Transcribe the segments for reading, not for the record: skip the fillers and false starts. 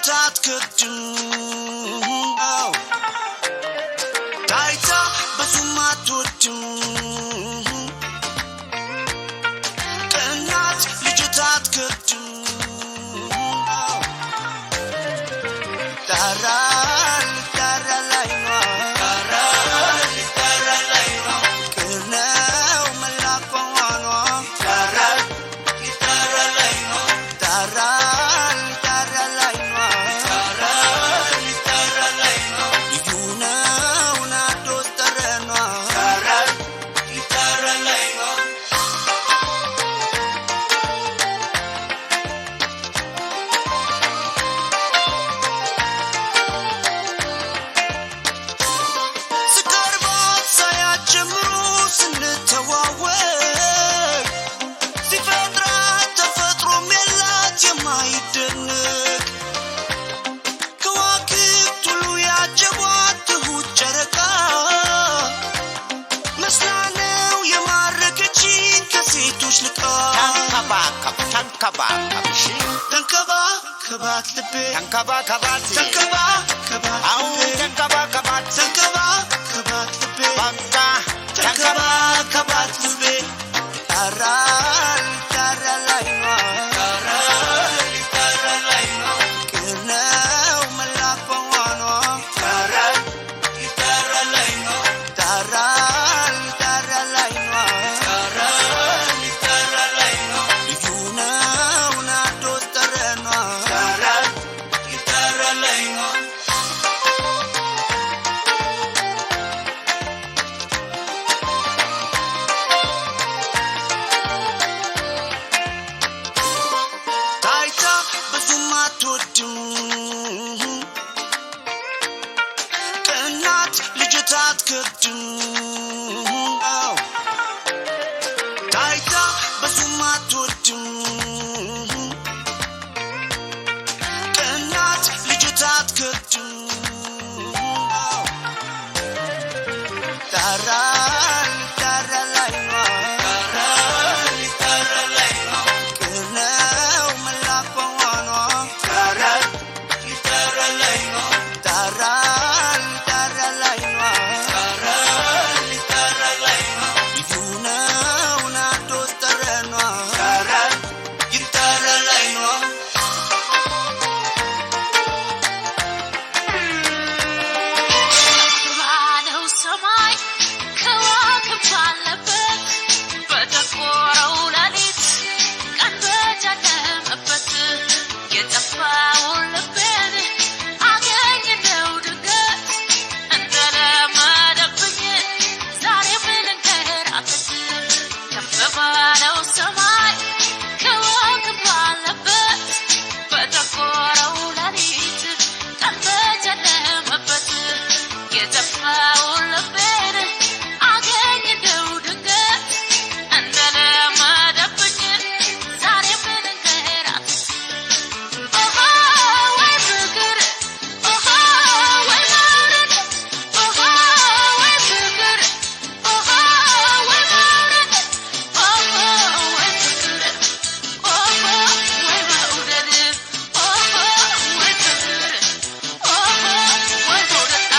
ልጅታት ከድም ታይታ ብዙም አትወድም ከእናት ልጅታት ከድም ከባት ልቤ ከባት አው ከባት ልቤ ባካ ከባት ልቤ ታራ ላይ ነው ከነው መላፈዋኗ ታራ ላይ ነው ታራ ላይ ነው ከእናት ልጅታት ከድም ታይታ ብዙም አትወድም ከእናት ልጅታት ከድም ታራ ላይ ነው ከነው መላፈዋኗ ታራ ላይ ነው ታራ ላይ ነው ልዩ ነው ናዶ ጠረኗ ታራ ላይ ነው ባለው ሰማይ ከዋክብት አለበት በተቆረው ሌሊት ቀን በጨለመበት የጠፋውን ልቤን አገኘው ድንገት እንደለመደብኝ ዛሬ ልንከራተት ከፍ ባለው ሰማይ ከዋክብት አለበት በተቆረው ሌሊት ቀን በጨለመበት የጠፋውን ልቤን አገኘው ድንገት እንደለመደብኝ ዛሬ ልንከራተት ኦሆ ወይ ፍቅር ኦሆ ወይ መውደድ ኦሆ ወይ ፍቅር ኦሆ ወይ መውደድ ኦሆ ወይ ፍቅር ኦሆ ወይ መውደድ ኦሆ ወይ ፍቅር ኦሆ ወይ መውደድ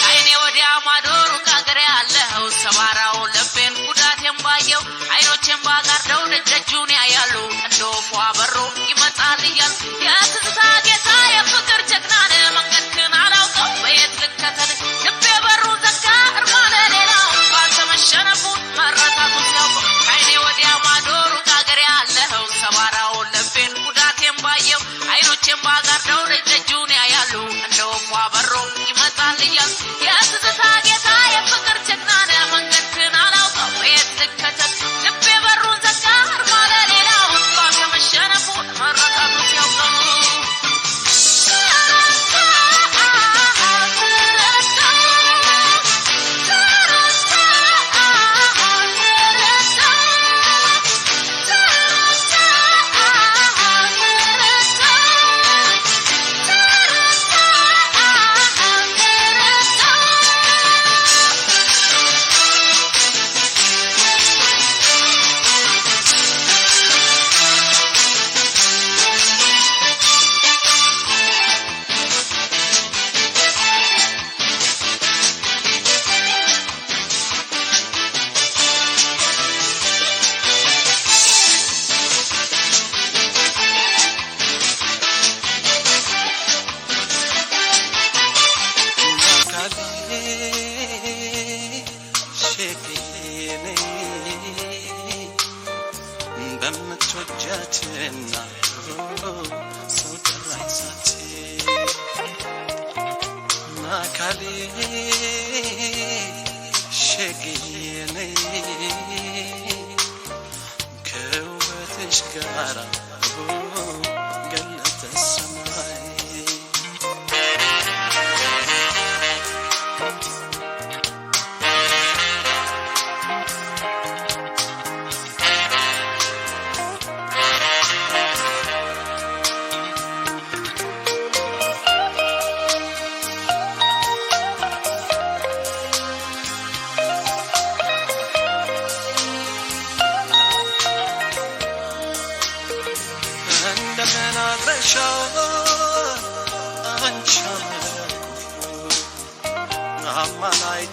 አይኔ ወዲያ ማዶ ሩቅ አገር ያለኸው ሰባራው ልቤን ጉዳቴን ባየው አይኖቼን ባጋርደው ደጁን ያያሉ እንደ ወፏ በሮ ይመጣል እያል የትዝታ ጌታ የፍቅር ጀግናን መንገድህን አላውቀው በየት ልከተል ልቤ በሩ ዘጋ እርማለ ሌላው ባንተ መሸነፉን መረታቱን ሲያውቀው አይኔ ወዲያ ማዶ ሩቅ አገር ያለኸው ሰባራው ልቤን ጉዳቴን ባየው አይኖቼን ባጋርደው ደጁን ያያሉ እንደ ወፏ በሮ ይመጣል እያል የትዝታ ጌታ የፍቅር ጀግናን መንገድህን አላውቀው በየት ልከተል ልቤ በሩን ዘጋ እርማለ ሌላው ባንተ መሸነፉን መረታቱን ሲያውቀው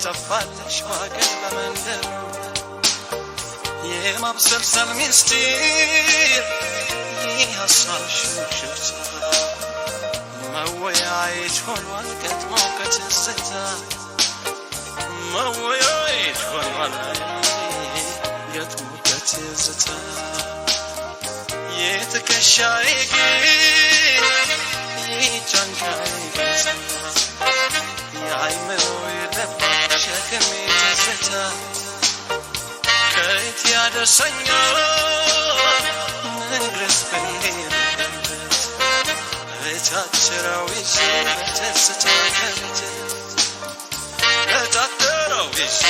تفعلش واقل بمندر የማብሰልሰል ሚስጥር ይሐሳብ ሽሽታ መወያየት ሆኗል ገጥሞ ከትዝታ መወያየት ሆኗል ገጥሞ ከትዝታ የትከሻዬ ግን የጫንቃዬ ገጽታ የአይምሮዬ ልብ ሸክሜ ትዝታ ከየት ያደርሰኛል ንግረስ በሌለበት እታትረው ይዤ በትዝታ ገብቼ እታትረው ይዤ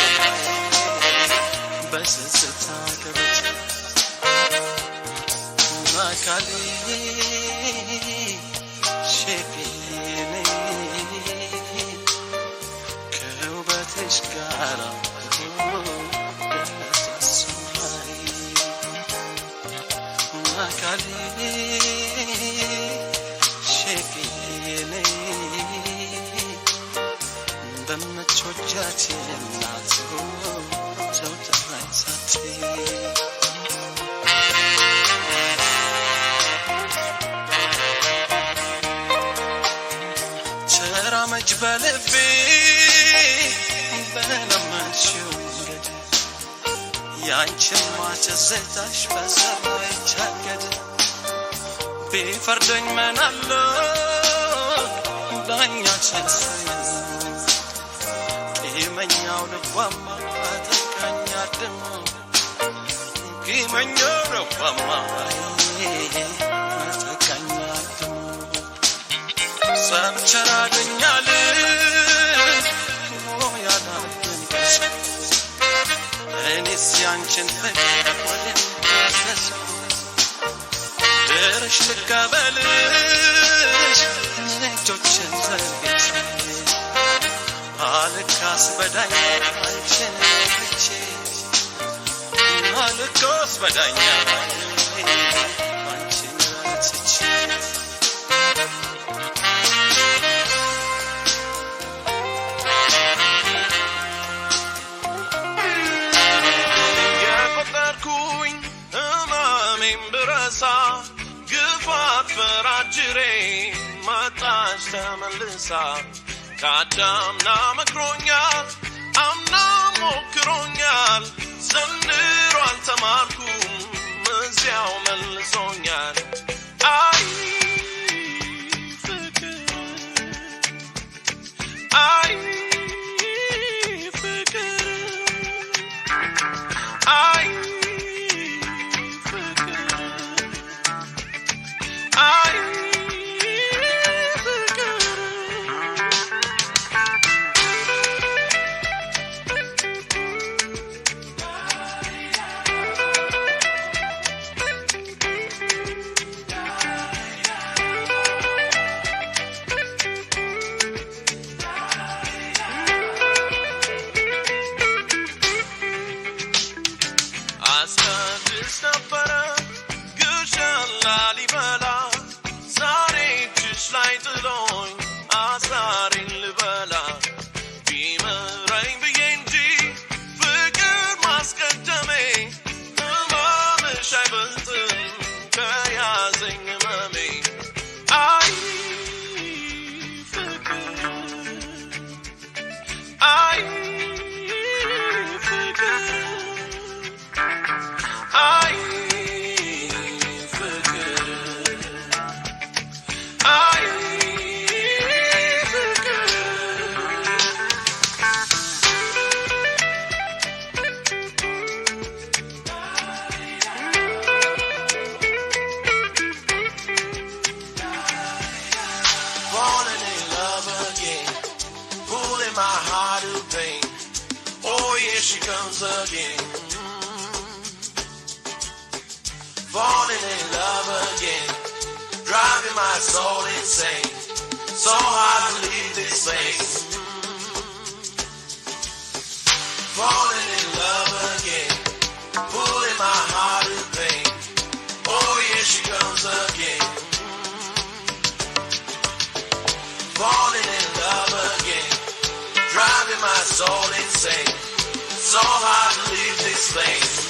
በትዝታ ገብቼ አካሌ ሸክሜ ከውበትሽ ጋር Kali shekine bamchojati natsu tawtaisati chara majbalbi banamachu ያንቺን ማጨዘታሽ በሰማይ ቻገደ ቢፈርደኝ መናለ ዳኛ ቸሰኝ ቂመኛው ልቧማ አጠቃኝ አድሞ ቂመኛው ልቧማ አጠቃኝ አድሞ ሰምቸራደኛል እኔስ ያንቺን ፍቅር ወደማሰስ ድርሽ ልቀበልሽ እጆችን ዘርግቼ አልካስ በዳኛ አንቺን ብቼ አልካስ በዳኛ አንቺን ረትቼ ግፋት ፈራጅሬ ማጣሽ ተመልሳ ካዳምና መክሮኛል አምና ሞክሮኛል ዘንድሮ አልተማርኩም እዚያው መልሶኛል አይ ፍቅር አይ ፍቅር አይ Falling in love again, driving my soul insane. So hard to leave this place. Falling in love again, pulling my heart in pain. Oh, here she comes again. Falling in love again, driving my that's all they say. So hard to leave this place.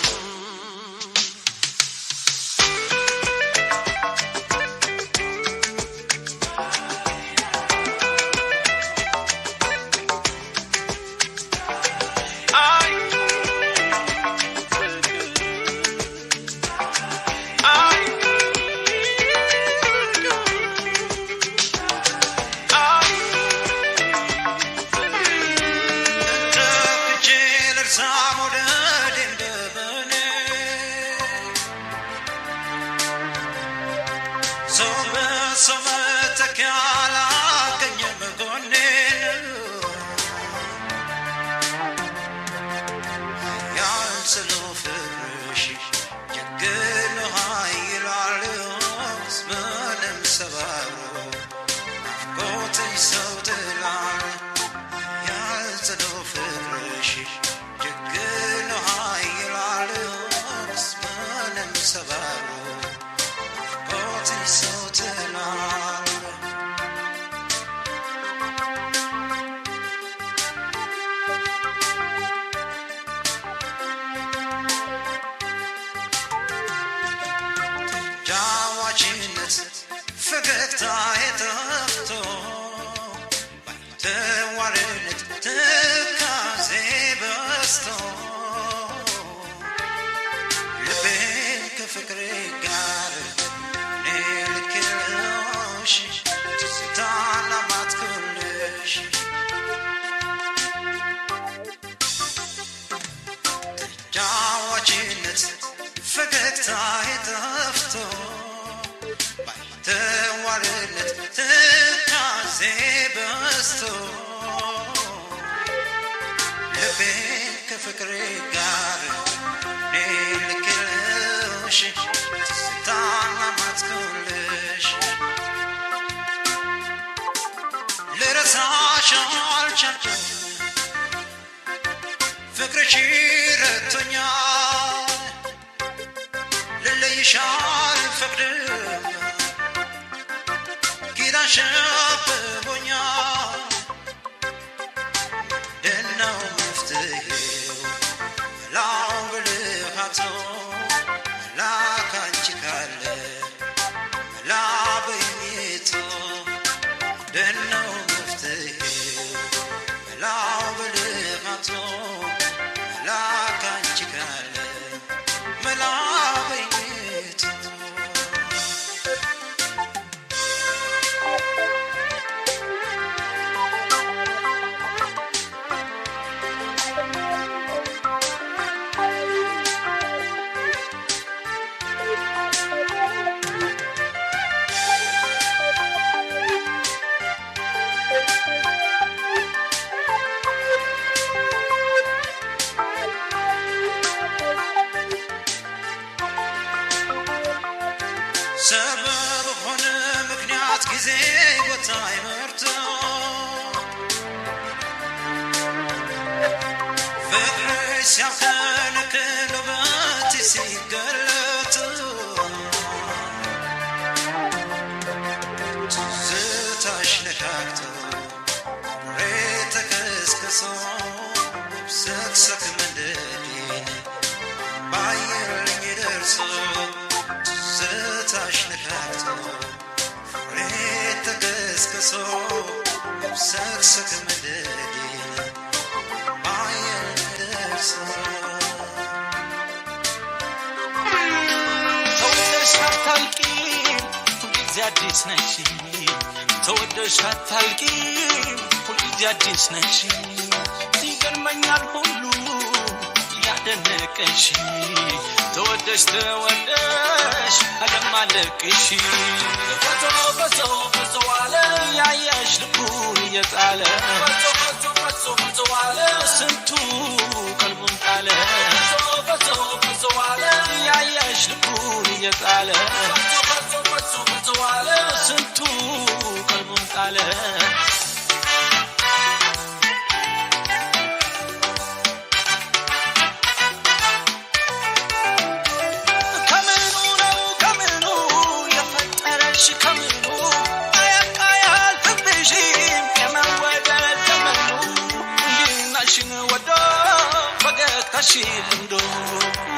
ፈገግታሽልንዶ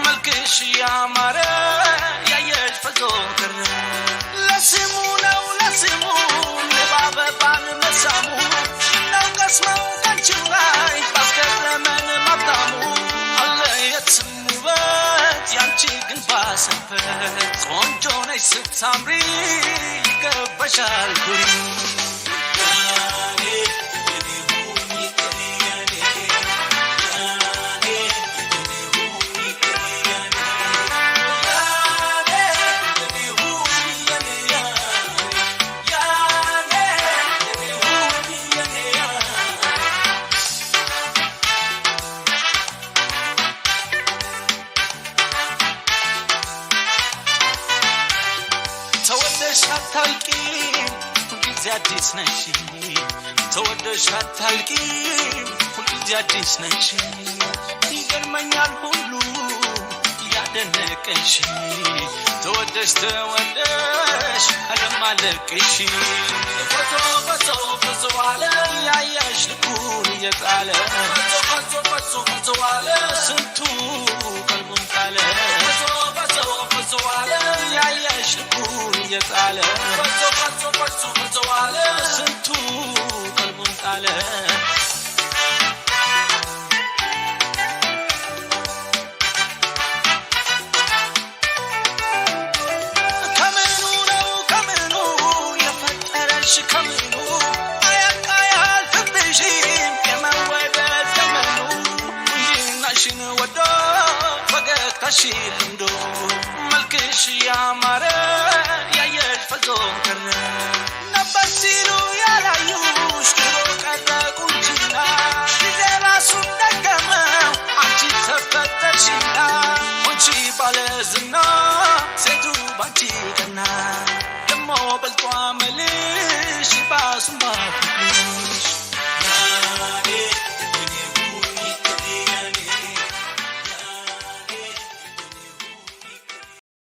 መልክሽ ያማረ ያየሽ ፈዞ ቀረ ለስሙ ነው ለስሙ ለባበባን መሳሙ ነው ቀስመው ካንቺው ላይ ባስገረመን ማብታሙ አለ የትስሙ በት ያንቺ ግን ባሰበት ቆንጆ ነሽ ስታምሪ ይገባሻል ኩሪ አታልቂም ሁልጊዜ አዲስ ነሽ ተወደሽ አታልቂም ሁልጊዜ አዲስ ነሽ ይገርመኛል ሁሉ ያደነቀሽ ተወደሽ ተወደሽ አለማለቅሽ ፈቶ ፈቶ ፈቶ አለ ያያሽ ልኩን እየጣለ ፈቶ ፈቶ ፈቶ አለ ስንቱ ቀልቡን ጣለ ፈቶ ፈቶ ፈቶ አለ ያያሽ ልኩን እየጣለ ፈቶ ፈቶ ፈቶ ፈቶ አለ ስንቱ ቀልቡን ጣለ ከምኑ አያቃያል ፍብሽም የመወደድ ዘመኑ እንዲናሽን ወዶ ፈገግታሽን ልምዶ መልክሽ ያማረ ያየሽ ፈዞ ቀረ ነበር ሲሉ ያላዩሽ ድሮ ቀረ ቁንጅና ጊዜ ራሱን ደገመው አንቺ ተፈጠርሽና አንቺ ባለዝና ሴቱ ባንቺ ቀና